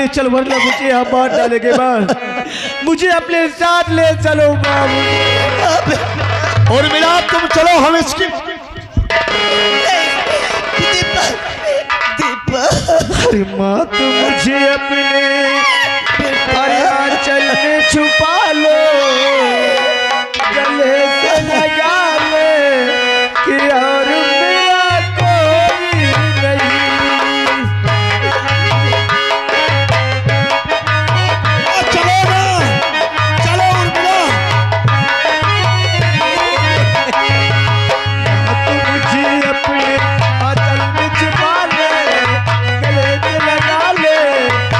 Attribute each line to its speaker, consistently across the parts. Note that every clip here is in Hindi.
Speaker 1: ले चलो, वरना मुझे यहाँ मार डालेंगे माँ। मुझे अपने साथ ले चलो माँ।
Speaker 2: और मिला तुम चलो, हम इसकी
Speaker 1: अरे माँ तुम मुझे अपने आंचल में छुपा लो, गले से लगा ले कि और मेरा कोई नहीं।
Speaker 2: चलो ना, चलो उर्मिला।
Speaker 1: तुम मुझे अपने आंचल में छुपा ले, गले से लगा ले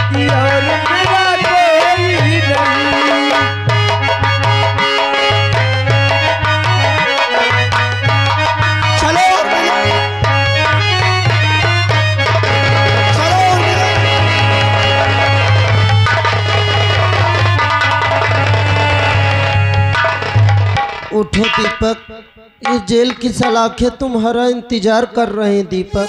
Speaker 1: कि और मेरा कोई नहीं।
Speaker 2: चलो उर्मिला, चलो उर्मिला।
Speaker 3: उठो दीपक, ये जेल की सलाखें तुम्हारा इंतजार कर रहे हैं दीपक।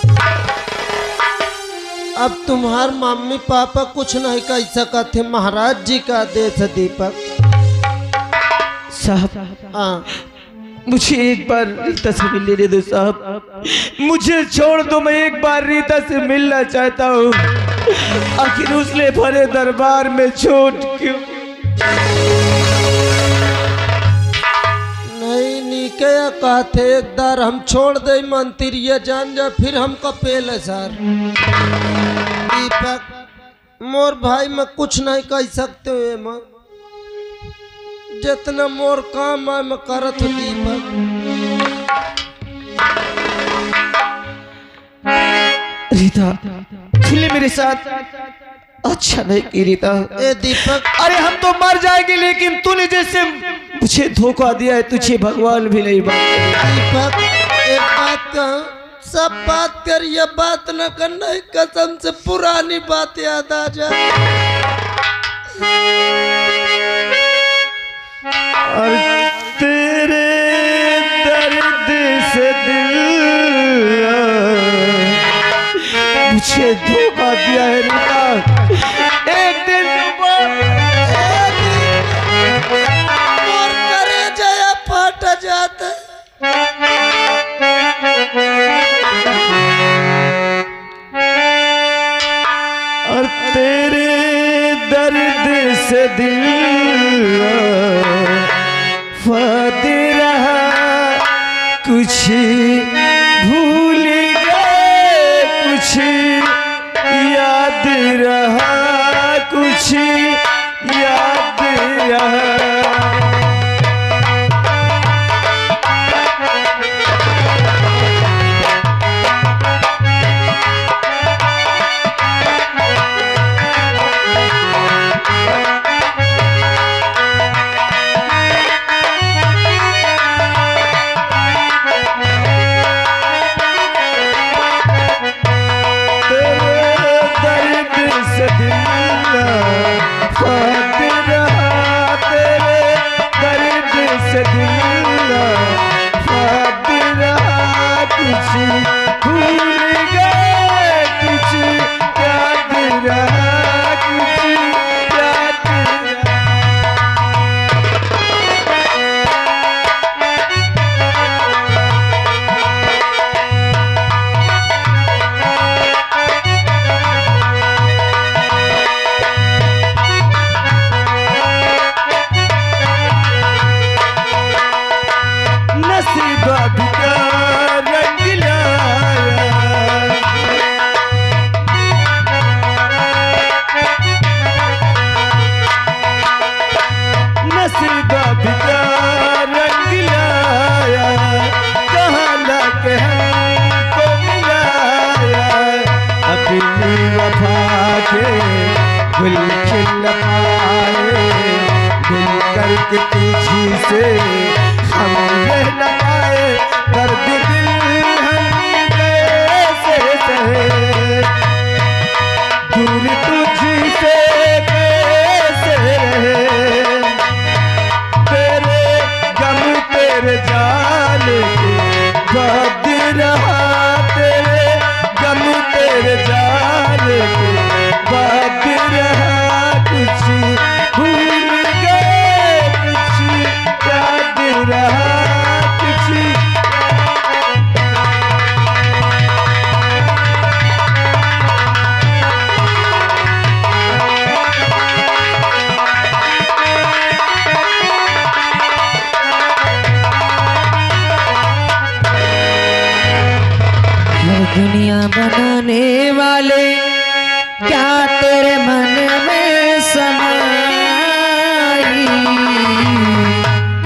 Speaker 3: अब तुम्हार मम्मी पापा कुछ नहीं कह सकते, महाराज जी का आदेश है दीपक।
Speaker 1: साहब
Speaker 3: हाँ,
Speaker 1: मुझे एक बार रीता से मिल लेने दो साहब, मुझे छोड़ दो, मैं एक बार रीता से मिलना चाहता हूँ। आखिर उसने भरे दरबार में छोड़ क्यों?
Speaker 3: नहीं नीके कहते एक बार हम छोड़ दे मंत्री, ये जान जा फिर हम कपेल है सर। दीपक मोर भाई मैं कुछ नहीं कह सकते हुए माँ, जितना मोर काम है मैं करत हूँ दीपक।
Speaker 1: रीता तूने मेरे साथ अच्छा नहीं की रीता।
Speaker 3: ए दीपक,
Speaker 1: अरे हम तो मर जाएंगे, लेकिन तूने जैसे मुझे धोखा दिया है तुझे भगवान भी नहीं मानते।
Speaker 3: दीपक एक बात कहूं, सब बात कर, ये बात न करना, कसम से पुरानी बात याद आ जाए।
Speaker 1: और तेरे दर्द से दिल मुझे धोखा दिया है रीता। एक दिन
Speaker 3: मोर करे जया फट जाता।
Speaker 1: और तेरे दर्द से दिल फट रहा, कुछ भूल गए, कुछ याद रहा, कुछ याद रहा। गुल खिल पाए दिल करके तुझी से हम ये लगाए, दर्द दिल हम कैसे सहे, दूर तुझी से कैसे रहे, तेरे गम तेरे जान के बाद रहा, तेरे गम तेरे जान के बाद रहा।
Speaker 4: दुनिया बनाने वाले क्या तेरे मन में समाई,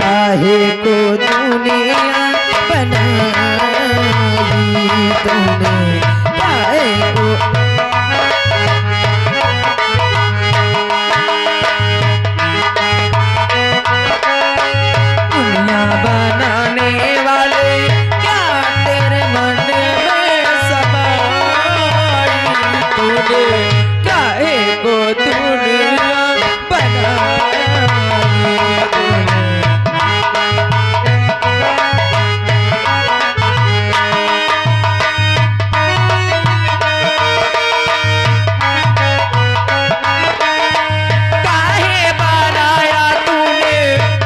Speaker 4: काहे को दुनिया बनाई तूने, काहे को दुनिया बनाने वाले क्या तेरे मन में समाई तूने, काहे को दुनिया बनाई तूने। काहे बनाया तूने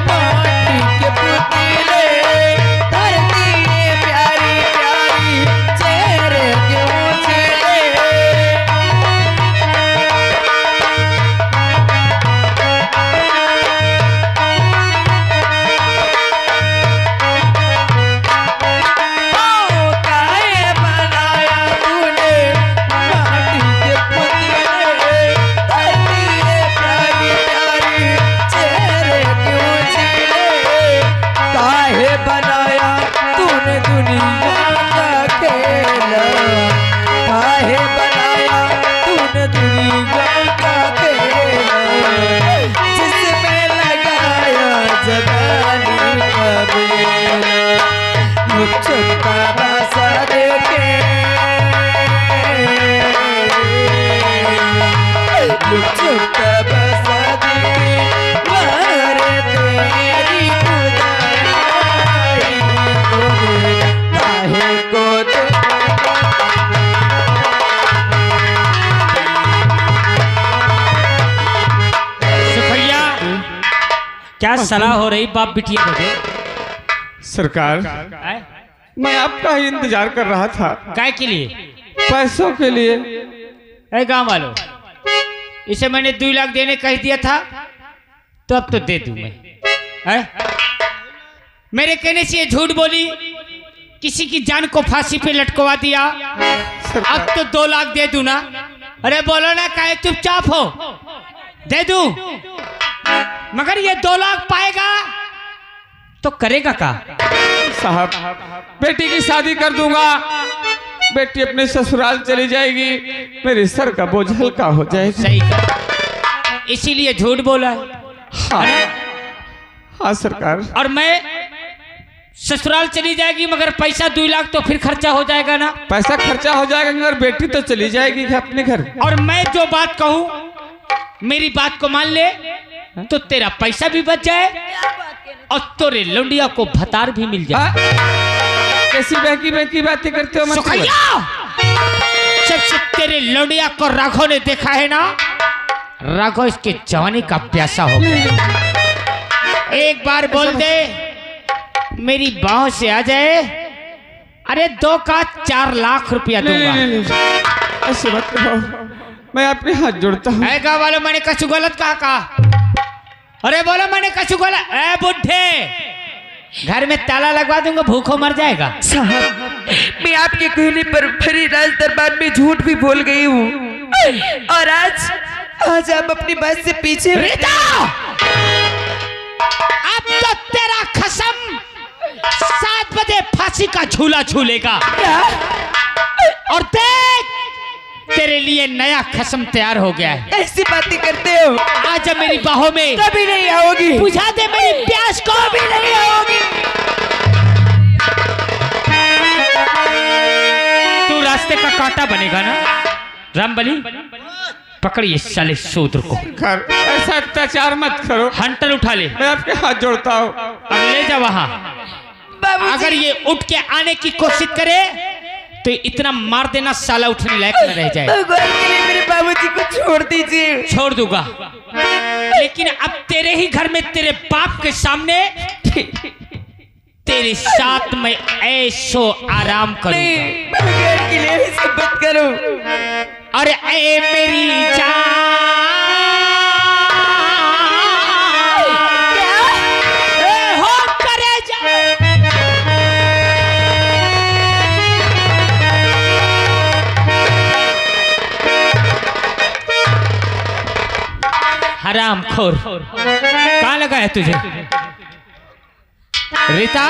Speaker 4: माटी के पुतले, धरती ये प्यारी प्यारी चेहरे क्यों छेड़े। काहे बनाया तूने माटी के पुतले, धरती ये प्यारी प्यारी चेहरे क्यों छेड़े। काहे बनाया तूने दुनिया का खेला, काहे बनाया तूने दुनिया का खेला, जिसमें लगाया जवानी का बेला। मुझ का भाषा देखे मुझका भाषा देखे मारे तेरी खुदाई तूने, काहे को
Speaker 5: सुखैया क्या सलाह हो रही बाप बिटिया बजे?
Speaker 1: सरकार, मैं आपका ही इंतजार कर रहा था,
Speaker 5: काय के लिए?
Speaker 1: पैसों के लिए।
Speaker 5: अरे गांव वालों, इसे मैंने 2 लाख देने कह दिया था, तो अब तो दे दूं मैं। मेरे कहने से ये झूठ बोली, किसी की जान को फांसी पे लटकवा दिया, अब तो 2 लाख दे दूं ना? अरे बोलो ना, काहे चुपचाप हो? दे दूं, मगर ये 2 लाख पाएगा तो करेगा का?
Speaker 1: साहब, बेटी की शादी कर दूंगा, बेटी अपने ससुराल चली जाएगी, मेरे सर का बोझ हल्का हो जाएगा।
Speaker 5: सही कहा, इसीलिए झूठ बोला है।
Speaker 1: हाँ, हाँ सरकार।
Speaker 5: और मैं ससुराल चली जाएगी, मगर पैसा 2 लाख तो फिर खर्चा हो जाएगा ना?
Speaker 1: पैसा खर्चा हो जाएगा, मगर बेटी तो चली जाएगी अपने घर।
Speaker 5: और मैं जो बात कहूँ, मेरी बात को मान ले, तो तेरा पैसा भी बच जाए और तोरे लौंडिया को भतार भी मिल जाए।
Speaker 1: कैसी बहकी बहकी बातें करते हो?
Speaker 5: सुखैया, सबसे तेरे लौंडिया को राघव ने देखा है ना, राघव इसके जवानी का प्यासा हो गया। एक बार बोल दे, मेरी बाहों से आ जाए, अरे 2 का 4 लाख रुपया दूंगा।
Speaker 1: ऐसे मत कहो, मैं आपके हाथ जोड़ता हूँ।
Speaker 5: गाँव वालों, मैंने कछु गलत कहा? अरे बोलो, मैंने कछु गलत? ए बुढ़े, घर में ताला लगवा दूंगा, भूखों मर जाएगा।
Speaker 4: साहब, मैं आपके कहने पर भरी राज दरबार में झूठ भी बोल गई हूँ, और आज आप अपनी बात से पीछे।
Speaker 5: रीता, अब तो तेरा खसम 7 बजे फांसी का झूला झूलेगा। और देख, तेरे लिए नया खसम तैयार हो गया है।
Speaker 4: ऐसी बातें करते हो?
Speaker 5: आज मेरी बाहों में
Speaker 4: कभी नहीं आओगी।
Speaker 5: बुझा दे मेरी प्यास को।
Speaker 4: कभी नहीं आओगी।
Speaker 5: तू रास्ते का कांटा बनेगा ना? रामबली, पकड़िए साले शूद्र को।
Speaker 1: ऐसा अत्याचार मत करो।
Speaker 5: हंटर उठा ले,
Speaker 1: मैं आपके हाथ जोड़ता हूँ
Speaker 5: और ले जा वहां। अगर ये उठ के आने की कोशिश करे तो इतना मार देना, साला उठने लायक न रह जाए।
Speaker 4: भगवान के लिए मेरे बाबूजी को छोड़ दीजिए।
Speaker 5: छोड़ दूंगा, लेकिन अब तेरे ही घर में तेरे बाप के सामने तेरे साथ में ऐशो आराम करूंगा।
Speaker 4: भगवान के लिए ऐसे मत करो।
Speaker 5: अरे ए मेरी जान, ए हो करे जा, हरामखोर, कहाँ लगा है तुझे? रीता,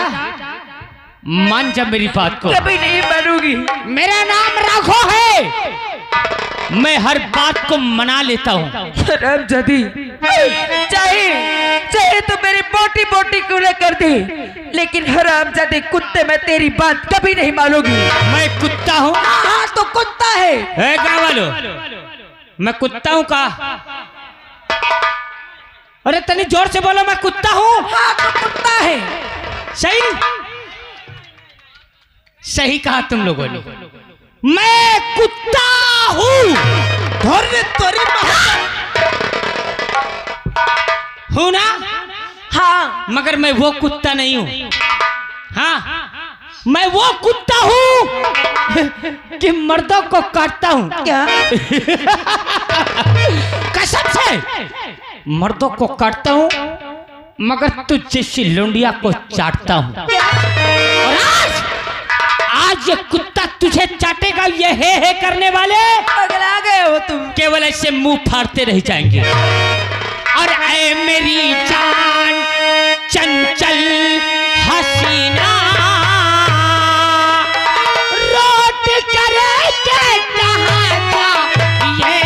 Speaker 5: मान जा मेरी बात को।
Speaker 4: कभी नहीं मानूंगी।
Speaker 5: मेरा नाम राघो है, मैं हर बात को मना लेता हूँ।
Speaker 4: हरामजादी, चाहे चाहे तो मेरी बोटी बोटी क्यों न कर दे, लेकिन हरामजादी कुत्ते में तेरी बात कभी नहीं मानूंगी।
Speaker 5: मैं कुत्ता हूँ?
Speaker 4: हाँ तो कुत्ता है।
Speaker 5: गाँव वालों, मैं कुत्ता हूँ का? अरे तनी जोर से बोलो, मैं कुत्ता हूँ?
Speaker 4: हाँ तो कुत्ता है।
Speaker 5: सही सही कहा तुम लोगों ने, मैं कुत्ता हूँ। हूँ ना?
Speaker 4: हाँ
Speaker 5: मगर मैं वो कुत्ता नहीं हूँ। हाँ, मैं वो कुत्ता हूँ कि मर्दों को काटता हूँ।
Speaker 4: क्या?
Speaker 5: कसम से मर्दों को काटता हूँ, मगर तुझ जैसी लुंडिया को चाटता हूँ। और आज ये कुत्ता तुझे चाटेगा। ये है करने वाले
Speaker 4: पगला गए हो तुम।
Speaker 5: केवल ऐसे मुंह फाड़ते रह जाएंगे। और ऐ मेरी जान चंचल हसीना, रोट करे के कहाँ जा ये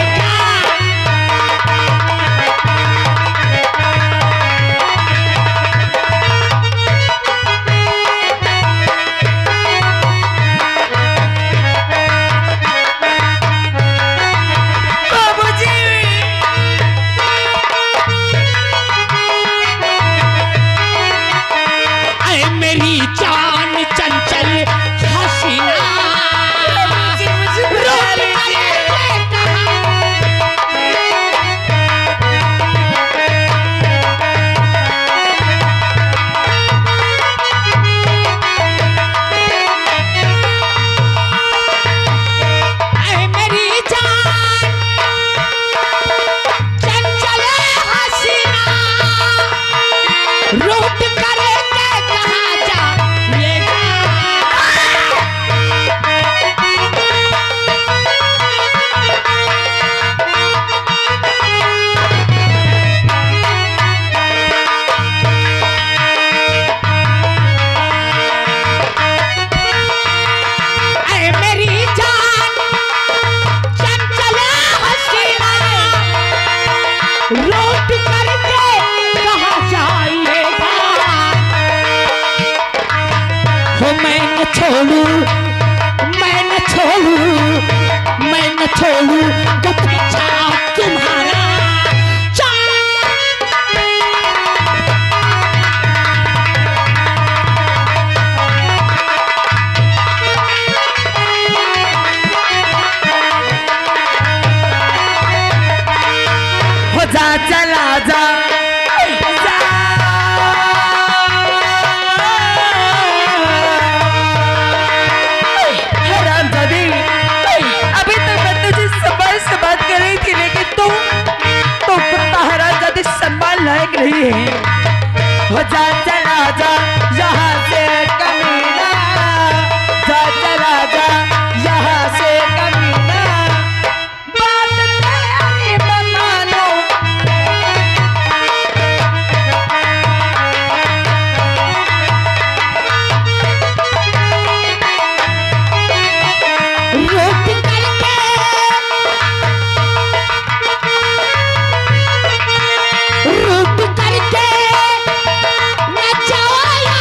Speaker 5: मैं न छोड़ू तो पीछा तुम्हारा।
Speaker 4: हो जा चला जा, नहीं है। हो जा चला जा यहाँ से कमीना, जा चला जा यहाँ से कमीना, बात तेरी मैं मानो।
Speaker 5: रूप करके न जाओ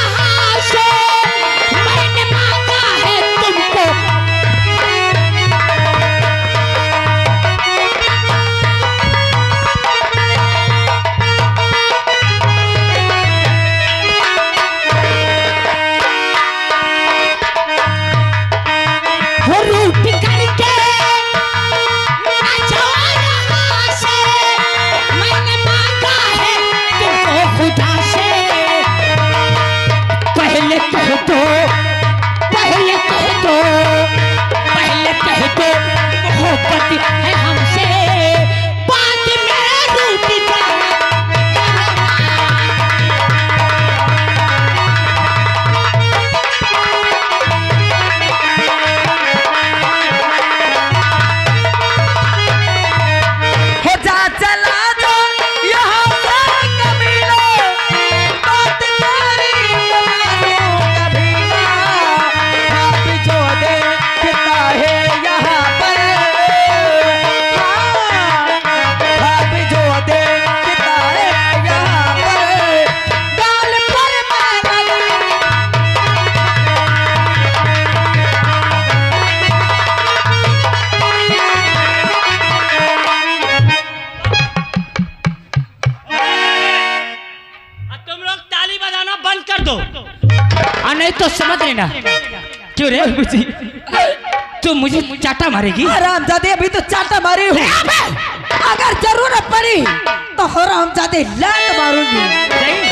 Speaker 5: लेना। क्यों रे? तू मुझे चाटा मारेगी?
Speaker 4: हरामजादे अभी तो चाटा मारी हूँ, अगर जरूरत पड़ी तो हरामजादे लात मारूंगी।
Speaker 5: नहीं,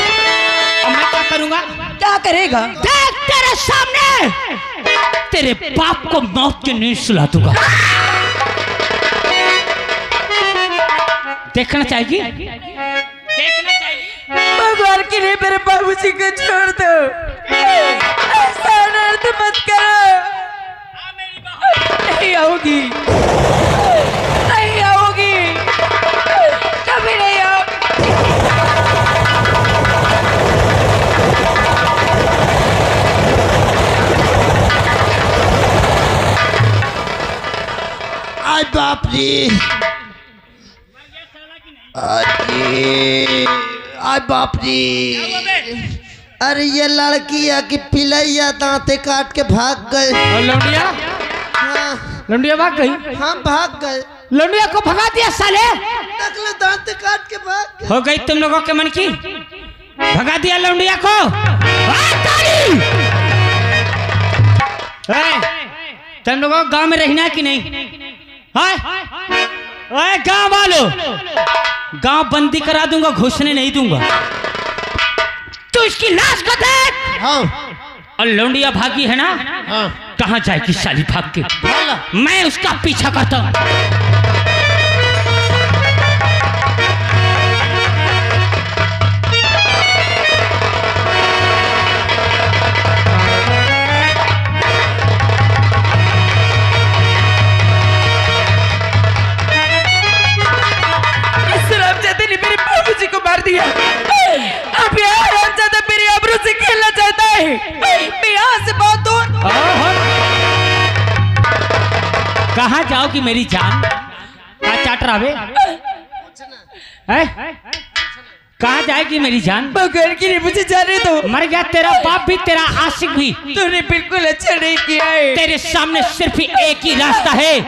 Speaker 5: अब मैं क्या करूंगा?
Speaker 4: क्या करेगा?
Speaker 5: देख तेरे सामने तेरे बाप को मौत की नींद सुला दूंगा। देखना चाहिए, देखना चाहिए।
Speaker 4: भगवान के लिए मेरे बाबूजी को छोड़ दो, ऐसा अनर्थ मत करो। नहीं आओगी, नहीं आओगी, कभी नहीं आओगी।
Speaker 3: आय बाप रे, आय बाप रे। अरे ये लड़की है कि पिलैया दांते काट के भाग गए।
Speaker 5: और लौंडिया?
Speaker 3: हाँ
Speaker 5: लौंडिया भाग गई?
Speaker 3: हाँ भाग गए।
Speaker 5: लौंडिया को भगा दिया साले?
Speaker 3: नकल दांते काट के भाग गए।
Speaker 5: हो गई तुम लोगों के मन की? भगा दिया लौंडिया को? तुम लोगों को गांव में रहना है कि नहीं? ओए गांव वालों, गांव बंदी करा दूंगा, घुसने नहीं दूंगा। तू इसकी लाश को देख।
Speaker 3: हाँ
Speaker 5: और लौंडिया भागी है ना?
Speaker 3: हाँ
Speaker 5: कहाँ जाएगी साली भाग के? मैं उसका पीछा करता हूँ।
Speaker 4: मेरे बाबूजी को मार दिया, अब हरामजादा मेरी आबरू से खेलना चाहता है। मैं यहाँ से बहुत दूर।
Speaker 5: कहाँ जाओगी मेरी जान? कहाँ चाट रहा बे? कहाँ जाएगी मेरी जान?
Speaker 4: भगवान के लिए मुझे जाने दो।
Speaker 5: मर गया तेरा बाप भी, तेरा आशिक भी।
Speaker 4: तूने बिल्कुल अच्छा नहीं किया है।
Speaker 5: तेरे सामने सिर्फ एक ही रास्ता है,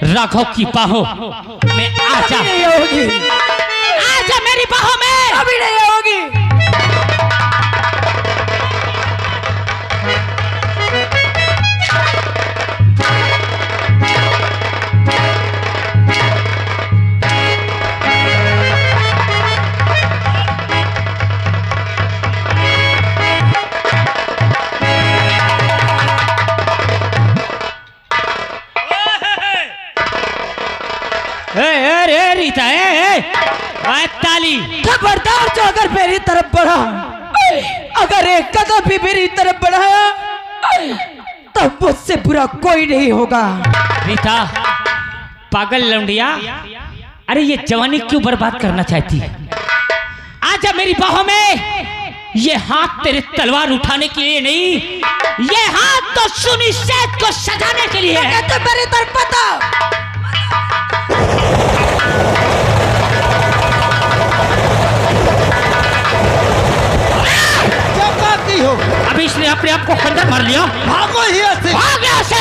Speaker 5: राघव की बाहों में आजा।
Speaker 4: नहीं आओगी,
Speaker 5: आजा मेरी बाहों में।
Speaker 4: अभी नहीं आओगी।
Speaker 5: ए रीता, ताली
Speaker 4: खबरदार जो अगर मेरी तरफ बढ़ा, अगर एक कदम भी मेरी तरफ बढ़ाया तो मुझसे बुरा कोई नहीं होगा।
Speaker 5: रीता पागल लौंडिया, अरे ये जवानी क्यों बर्बाद करना चाहती है? आजा मेरी बाहों में। ये हाथ तेरे तलवार उठाने के लिए नहीं, ये हाथ तो सुनी सेठ को सजाने के लिए है।
Speaker 4: तो मेरी तरफ पता
Speaker 3: हो।
Speaker 5: अभी इसने अपने आप को खंडर मार लिया।
Speaker 3: भागो ही ऐसे।
Speaker 5: भाग यहाँ से।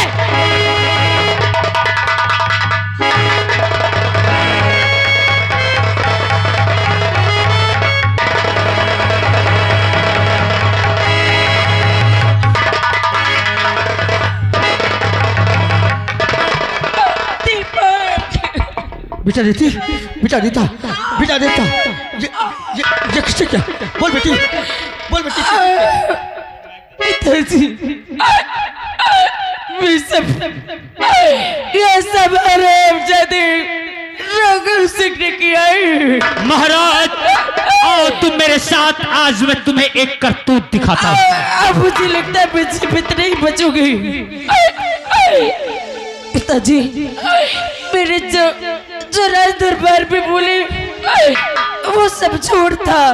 Speaker 2: बेटा रीति, बेटा रीता, बेटा रीता, ये किससे क्या? बोल बेटी, बोल बेटी।
Speaker 4: पिताजी, ये सब हरामजादे राघव सिंह ने किया है।
Speaker 5: महाराज आओ तुम मेरे साथ, आज मैं तुम्हें एक करतूत दिखाता हूँ।
Speaker 4: अब मुझे लगता है मैं जीवित नहीं बचूंगी। पिताजी, मेरे जो राज दरबार पे बोले वो सब झूठ था।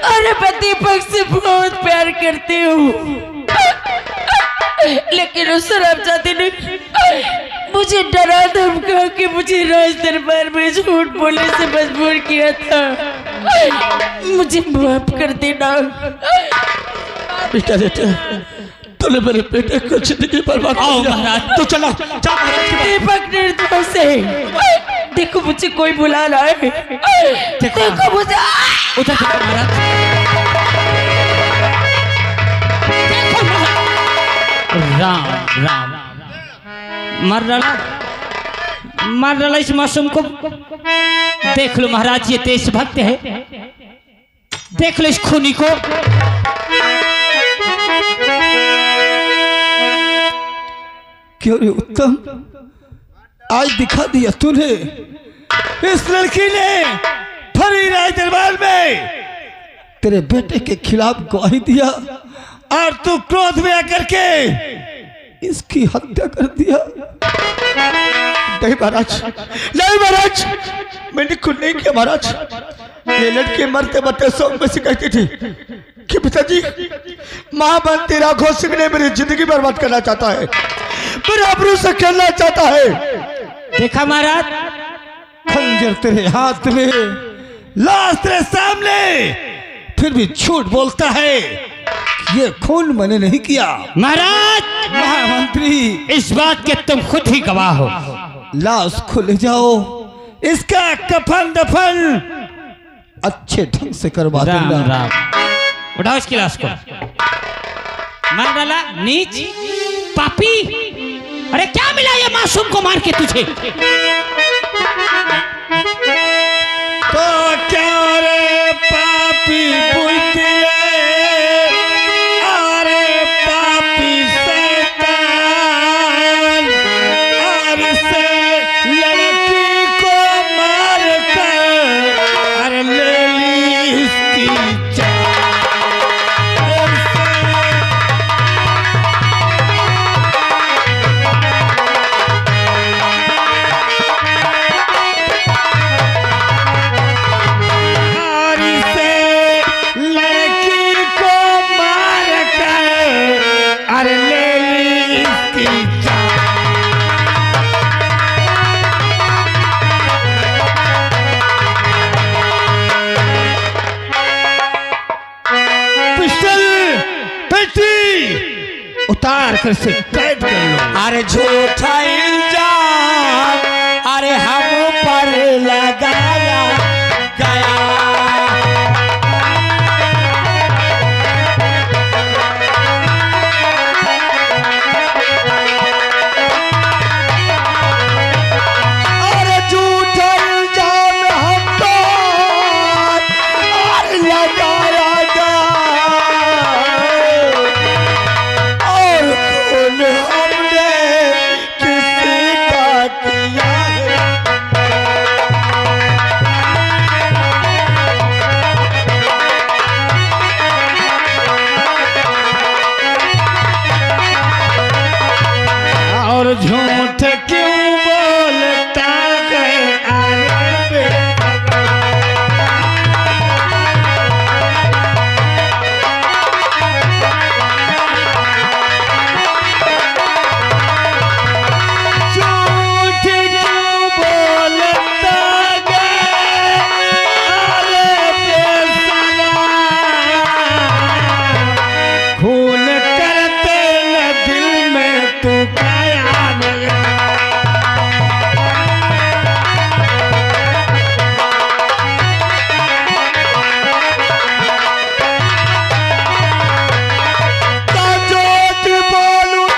Speaker 4: अरे मैं दीपक से बहुत प्यार करती हूँ, लेकिन उस शराबजादी ने मुझे डरा धमका के मुझे राज दरबार में झूठ बोलने से मजबूर किया था। मुझे माफ कर देना।
Speaker 2: बेटा बेटा, तूने मेरे बेटे को जिंदगी बर्बाद कर दिया। तू चला, जा महाराज के पास।
Speaker 4: दीपक निर्दोष है। देखो मुझे कोई बुला रहा है। देखो मुझे।
Speaker 5: उधर देखो महाराज, देखो महाराज। राम राम मार डाला इस मासूम को। देख लो महाराज, ये देशभक्त है। देख लो इस खूनी को।
Speaker 2: क्यों रे उत्तम, आज दिखा दिया तूने। इस लड़की ने फरी राय दरबार में तेरे बेटे के खिलाफ गवाही दिया और तू क्रोध में आकर के इसकी हत्या कर दिया। नहीं महाराज, नहीं महाराज, मैंने खुद नहीं किया महाराज। ये लड़की मरते मरते शौक में से कहती थी कि पिताजी, महामंत्री राघव सिंह ने मेरी जिंदगी बर्बाद करना चाहता है, मेरे आबरू से खेलना चाहता है।
Speaker 5: देखा महाराज,
Speaker 2: खंजर तेरे हाथ में, लाश तेरे सामने, फिर भी झूठ बोलता है। ये खून मैंने नहीं किया।
Speaker 5: महाराज,
Speaker 2: महामंत्री,
Speaker 5: इस बात के तुम खुद ही गवाह हो।
Speaker 2: लाश को ले जाओ, इसका कफन दफन अच्छे ढंग से करवा
Speaker 5: राम
Speaker 2: देना।
Speaker 5: राम। उठाओ इसकी लाश को। मार डाला नीच पापी। अरे क्या मिला ये मासूम को मार के तुझे?
Speaker 2: तो क्या रे पापी बुद्धि, अरे पापी शैतान, अरे से लड़की को मार कर अरे ले ली इसकी जान। उतार कर से कैद कर लो।
Speaker 1: अरे झूठा इल्जाम अरे हम पर लगाया गया। अरे झूठा इल्जाम हम पर लगाया गया और खून हमने किसी का किया है।
Speaker 2: और झूठ क्यों बोलता है अरे झूठ क्यों बोलता है अरे बेसला, खून करते न दिल में तू काया लगा।
Speaker 1: झूठ बोलूं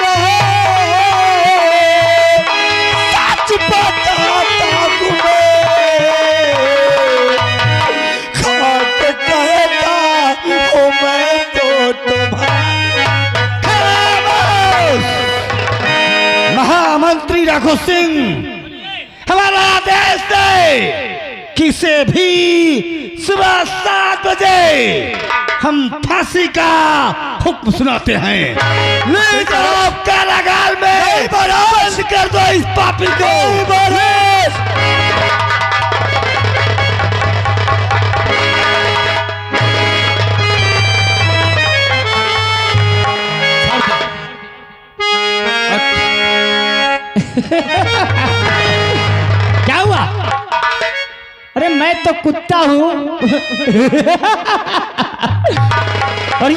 Speaker 1: सच बताता हूँ खाट कहता हूँ मैं तो तुम्हारा।
Speaker 2: महामंत्री राघव सिंह, हमारा आदेश दे किसे भी सुबह 7 बजे हम फांसी का हुक्म सुनाते हैं। नहीं तो आप कारागार में बंद कर दो इस पापी को।
Speaker 5: क्या हुआ? अरे मैं तो कुत्ता हूँ। और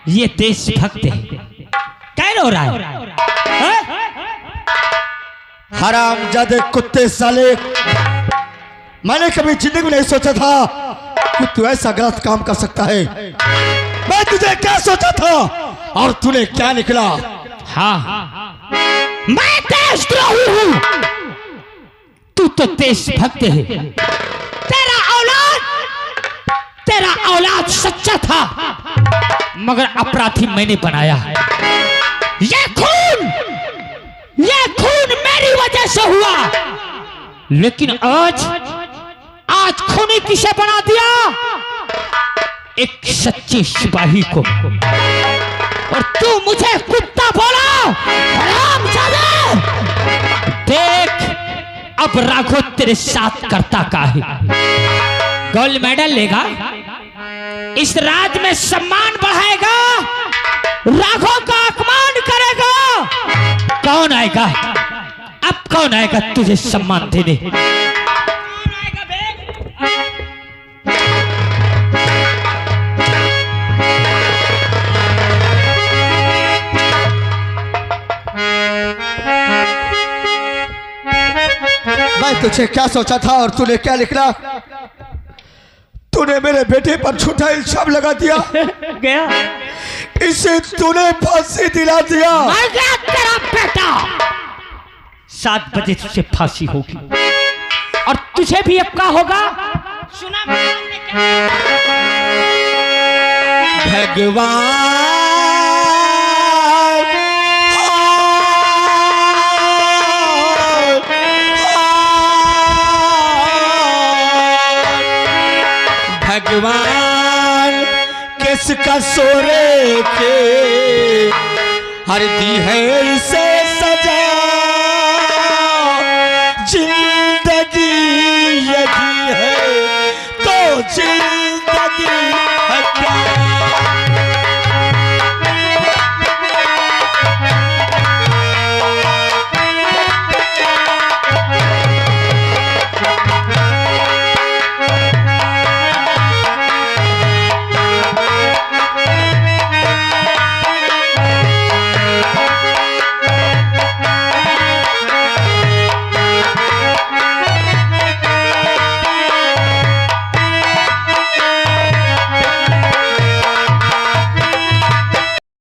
Speaker 5: ये देशभक्त है। क्या रो रहा है?
Speaker 2: हरामजादे कुत्ते साले, मैंने कभी जिंदगी में नहीं सोचा था कि तू ऐसा गलत काम कर सकता है। मैं तुझे क्या सोचा था और तूने क्या निकला?
Speaker 5: हाँ, मैं देशद्रोही हूं, तू तो देशभक्त है। तेरा औलाद सच्चा था, मगर अपराधी मैंने बनाया। ये खून मेरी वजह से हुआ, लेकिन आज खूनी किसे बना दिया? एक सच्चे सिपाही को। और तू मुझे कुत्ता बोला, हरामजादा! देख अब राघव तेरे साथ करता का है। गोल्ड मेडल लेगा, इस राज्य में सम्मान बढ़ाएगा, राघव का अपमान करेगा। कौन आएगा? अब कौन आएगा तुझे सम्मान देने?
Speaker 2: मैं तुझे क्या सोचा था और तूने क्या निकला? तूने मेरे बेटे पर झूठा इल्जाम लगा दिया
Speaker 1: गया,
Speaker 2: इसे तूने फांसी दिला दिया।
Speaker 5: मर गया तेरा बेटा।
Speaker 1: 7 बजे तुझे फांसी होगी।
Speaker 5: और तुझे भी अब क्या होगा? सुना
Speaker 2: भगवान भगवान किसका सोरे के हर दी है इसे सजा।